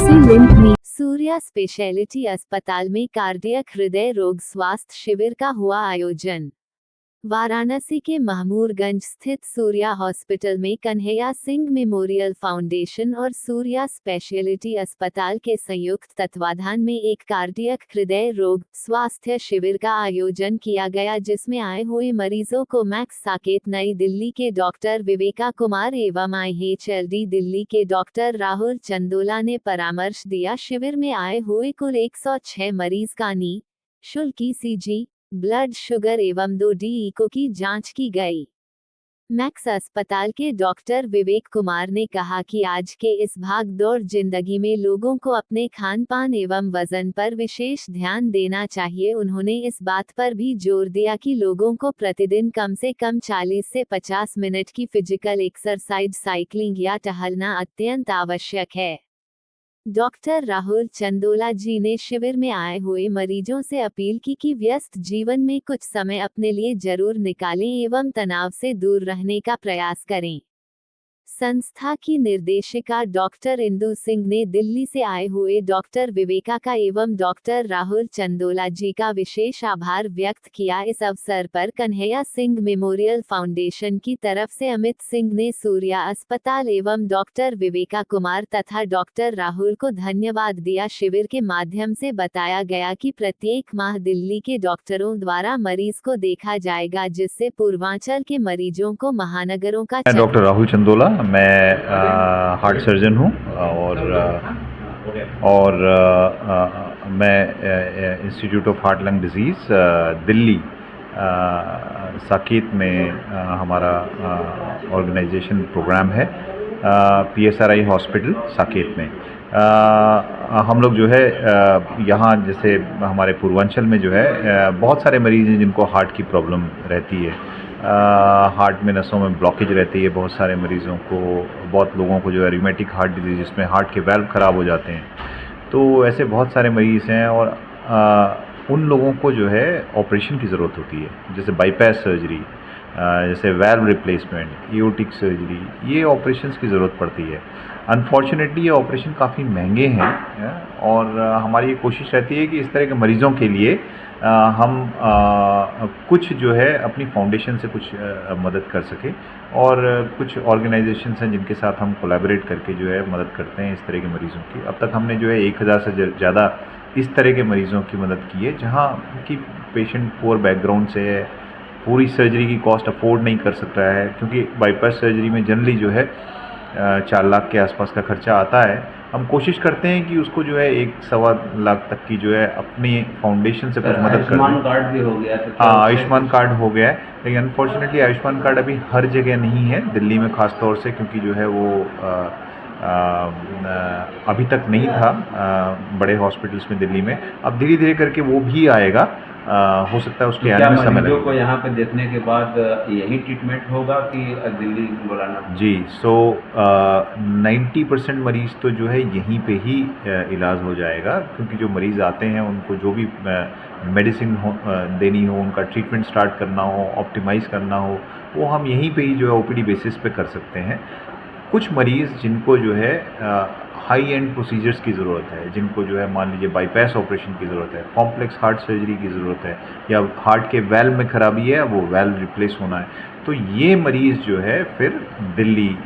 से लिंक में। सूर्या स्पेशलिटी अस्पताल में कार्डियक हृदय रोग स्वास्थ्य शिविर का हुआ आयोजन। वाराणसी के महमूरगंज स्थित सूर्या हॉस्पिटल में कन्हैया सिंह मेमोरियल फाउंडेशन और सूर्या स्पेशलिटी अस्पताल के संयुक्त तत्वाधान में एक कार्डियक हृदय रोग स्वास्थ्य शिविर का आयोजन किया गया, जिसमें आए हुए मरीजों को मैक्स साकेत नई दिल्ली के डॉक्टर विवेका कुमार एवं IHLD दिल्ली के डॉक्टर राहुल चंदोला ने परामर्श दिया। शिविर में आए हुए कुल 106 मरीज का निःशुल्क ECG, ब्लड शुगर एवं 2D इको की जांच की गई। मैक्स अस्पताल के डॉक्टर विवेक कुमार ने कहा कि आज के इस भागदौड़ जिंदगी में लोगों को अपने खान पान एवं वजन पर विशेष ध्यान देना चाहिए। उन्होंने इस बात पर भी जोर दिया कि लोगों को प्रतिदिन कम से कम 40 से 50 मिनट की फिजिकल एक्सरसाइज, साइकिलिंग या टहलना अत्यंत आवश्यक है। डॉक्टर राहुल चंदोला जी ने शिविर में आए हुए मरीजों से अपील की कि व्यस्त जीवन में कुछ समय अपने लिए जरूर निकालें एवं तनाव से दूर रहने का प्रयास करें। संस्था की निर्देशिका डॉक्टर इंदु सिंह ने दिल्ली से आए हुए डॉक्टर विवेका का एवं डॉक्टर राहुल चंदोला जी का विशेष आभार व्यक्त किया। इस अवसर पर कन्हैया सिंह मेमोरियल फाउंडेशन की तरफ से अमित सिंह ने सूर्या अस्पताल एवं डॉक्टर विवेका कुमार तथा डॉक्टर राहुल को धन्यवाद दिया। शिविर के माध्यम से बताया गया कि प्रत्येक माह दिल्ली के डॉक्टरों द्वारा मरीज को देखा जाएगा, जिससे पूर्वांचल के मरीजों को महानगरों का मैं डॉक्टर राहुल चंदोला, मैं हार्ट सर्जन हूँ और मैं institute of heart lung disease Delhi Saket में हमारा ऑर्गेनाइजेशन प्रोग्राम है PSRI हॉस्पिटल साकेत में। हम लोग जो है यहाँ जैसे हमारे पूर्वांचल में जो है बहुत सारे मरीज़ हैं जिनको हार्ट की प्रॉब्लम रहती है। हार्ट में नसों में ब्लॉकेज रहती है बहुत सारे मरीज़ों को, बहुत लोगों को जो है रिमेटिक हार्ट डिजीज़ जिसमें हार्ट के वाल्व ख़राब हो जाते हैं। तो ऐसे बहुत सारे मरीज़ हैं और उन लोगों को जो है ऑपरेशन की ज़रूरत होती है, जैसे बाईपास सर्जरी, जैसे वाल्व रिप्लेसमेंट, एओर्टिक सर्जरी, ये ऑपरेशंस की ज़रूरत पड़ती है। अनफॉर्चुनेटली ये ऑपरेशन काफ़ी महंगे हैं और हमारी ये कोशिश रहती है कि इस तरह के मरीज़ों के लिए हम कुछ जो है अपनी फाउंडेशन से कुछ मदद कर सकें और कुछ ऑर्गेनाइजेशंस हैं जिनके साथ हम कोलैबोरेट करके जो है मदद करते हैं इस तरह के मरीज़ों की। अब तक हमने जो है 1000 से ज़्यादा इस तरह के मरीज़ों की मदद की है जहाँ की पेशेंट पुअर बैकग्राउंड से है, पूरी सर्जरी की कॉस्ट अफोर्ड नहीं कर सकता है, क्योंकि बाईपास सर्जरी में जनरली जो है 4 लाख के आसपास का खर्चा आता है। हम कोशिश करते हैं कि उसको जो है 1-1.25 लाख तक की जो है अपनी फाउंडेशन से कुछ मदद कर दें। आयुष्मान कार्ड भी हो गया है। हाँ, आयुष्मान कार्ड हो गया है, लेकिन अनफॉर्चुनेटली आयुष्मान कार्ड अभी हर जगह नहीं है दिल्ली में ख़ास तौर से, क्योंकि जो है वो अभी तक नहीं था बड़े हॉस्पिटल्स में दिल्ली में। अब धीरे धीरे करके वो भी आएगा, हो सकता है उसके आने में समय लगेगा। को यहाँ पे देखने के बाद यही ट्रीटमेंट होगा कि दिल्ली बुलाना? जी, 90% मरीज़ तो जो है यहीं पे ही इलाज हो जाएगा, क्योंकि जो मरीज़ आते हैं उनको जो भी मेडिसिन देनी हो, उनका ट्रीटमेंट स्टार्ट करना हो, ऑप्टिमाइज़ करना हो, वो हम यहीं पे ही जो है OPD बेसिस पे कर सकते हैं। कुछ मरीज़ जिनको जो है हाई एंड प्रोसीजर्स की ज़रूरत है, जिनको जो है मान लीजिए बाईपास ऑपरेशन की ज़रूरत है, कॉम्प्लेक्स हार्ट सर्जरी की ज़रूरत है, या हार्ट के वाल्व में ख़राबी है, वो वाल्व रिप्लेस होना है, तो ये मरीज़ जो है फिर दिल्ली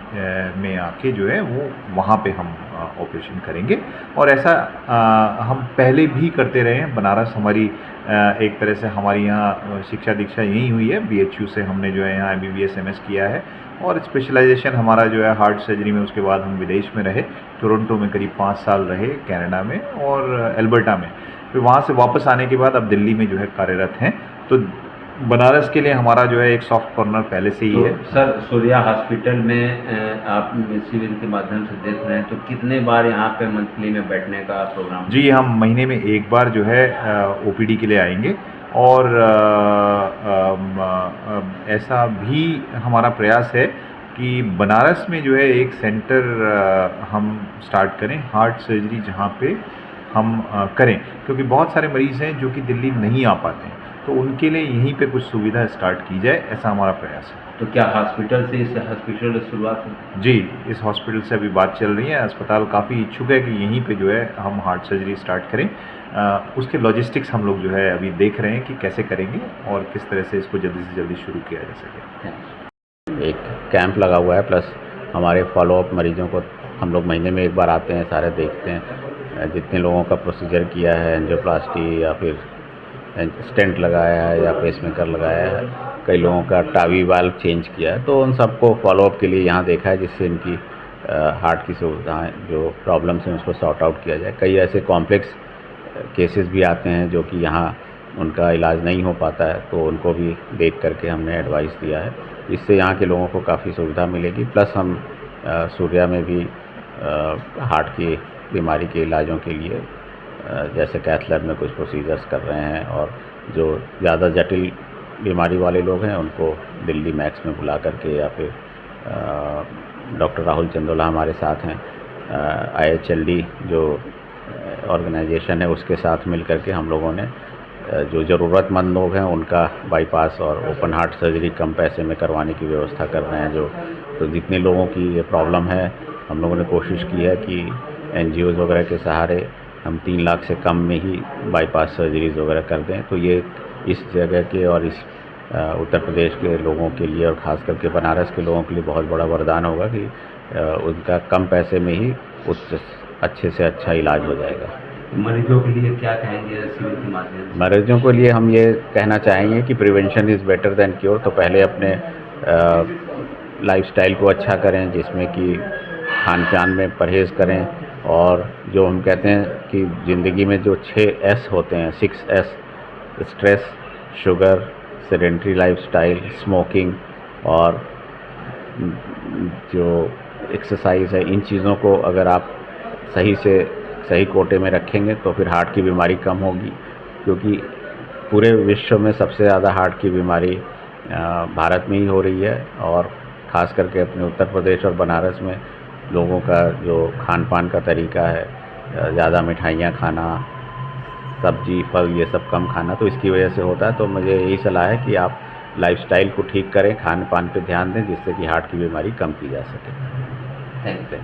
में आके जो है वो वहाँ पे हम ऑपरेशन करेंगे। और ऐसा हम पहले भी करते रहे हैं। बनारस हमारी एक तरह से हमारी यहाँ शिक्षा दीक्षा यहीं हुई है, BHU से हमने जो है यहाँ MBBS MS किया है और स्पेशलाइजेशन हमारा जो है हार्ट सर्जरी में। उसके बाद हम विदेश में रहे, टोरंटो में करीब 5 साल रहे, कनाडा में और एल्बर्टा में। फिर वहाँ से वापस आने के बाद अब दिल्ली में जो है कार्यरत हैं। तो बनारस के लिए हमारा जो है एक सॉफ्ट कॉर्नर पहले से ही है। सर, सूर्या हॉस्पिटल में आप शिविर के माध्यम से देख रहे हैं, तो कितने बार यहाँ पे मंथली में बैठने का प्रोग्राम? जी, हम महीने में 1 बार जो है OPD के लिए आएंगे और ऐसा भी हमारा प्रयास है कि बनारस में जो है एक सेंटर हम स्टार्ट करें हार्ट सर्जरी, जहाँ पे हम करें, क्योंकि बहुत सारे मरीज़ हैं जो कि दिल्ली नहीं आ पाते हैं। तो उनके लिए यहीं पे कुछ सुविधा स्टार्ट की जाए, ऐसा हमारा प्रयास है। तो क्या हॉस्पिटल से, इस हॉस्पिटल से शुरुआत है? जी, इस हॉस्पिटल से अभी बात चल रही है। अस्पताल काफ़ी इच्छुक है कि यहीं पे जो है हम हार्ट सर्जरी स्टार्ट करें। उसके लॉजिस्टिक्स हम लोग जो है अभी देख रहे हैं कि कैसे करेंगे और किस तरह से इसको जल्दी से जल्दी शुरू किया जा सके। एक कैंप लगा हुआ है, प्लस हमारे फॉलोअप मरीजों को हम लोग महीने में एक बार आते हैं, सारे देखते हैं। जितने लोगों का प्रोसीजर किया है, एंजियोप्लास्टी या फिर स्टेंट लगाया है या पेसमेकर लगाया है, कई लोगों का टावी वाल्व चेंज किया है, तो उन सबको फॉलोअप के लिए यहाँ देखा है, जिससे इनकी हार्ट की सुविधाएँ जो प्रॉब्लम्स हैं उसको सॉर्ट आउट किया जाए। कई ऐसे कॉम्प्लेक्स केसेस भी आते हैं जो कि यहाँ उनका इलाज नहीं हो पाता है, तो उनको भी देख करके हमने एडवाइस दिया है, जिससे यहाँ के लोगों को काफ़ी सुविधा मिलेगी। प्लस हम सूर्या में भी हार्ट की बीमारी के इलाजों के लिए जैसे कैथ लैब में कुछ प्रोसीजर्स कर रहे हैं, और जो ज़्यादा जटिल बीमारी वाले लोग हैं उनको दिल्ली मैक्स में बुला करके, या फिर डॉक्टर राहुल चंदोला हमारे साथ हैं, IHLD जो ऑर्गेनाइजेशन है उसके साथ मिल करके हम लोगों ने जो ज़रूरतमंद लोग हैं उनका बाईपास और ओपन हार्ट सर्जरी कम पैसे में करवाने की व्यवस्था कर रहे हैं। तो जितने लोगों की ये प्रॉब्लम है, हम लोगों ने कोशिश की है कि NGOs वगैरह के सहारे हम 3 लाख से कम में ही बाईपास सर्जरीज़ वगैरह कर दें। तो ये इस जगह के और इस उत्तर प्रदेश के लोगों के लिए, और ख़ास करके बनारस के लोगों के लिए बहुत बड़ा वरदान होगा कि उनका कम पैसे में ही अच्छे से अच्छा इलाज हो जाएगा। मरीजों के लिए क्या कहेंगे शिविर के माध्यम से? मरीजों के लिए हम ये कहना चाहेंगे कि prevention is better than cure. तो पहले अपने लाइफस्टाइल को अच्छा करें, जिसमें कि खान पान में परहेज़ करें, और जो हम कहते हैं कि ज़िंदगी में जो 6 S होते हैं, 6S, stress, sugar, sedentary lifestyle, smoking और जो एक्सरसाइज है, इन चीज़ों को अगर आप सही कोटे में रखेंगे तो फिर हार्ट की बीमारी कम होगी। क्योंकि पूरे विश्व में सबसे ज़्यादा हार्ट की बीमारी भारत में ही हो रही है, और ख़ास करके अपने उत्तर प्रदेश और बनारस में लोगों का जो खान पान का तरीका है, ज़्यादा मिठाइयाँ खाना, सब्जी फल ये सब कम खाना, तो इसकी वजह से होता है। तो मुझे यही सलाह है कि आप लाइफस्टाइल को ठीक करें, खान पान पे ध्यान दें, जिससे कि हार्ट की बीमारी कम की जा सके। Thank you.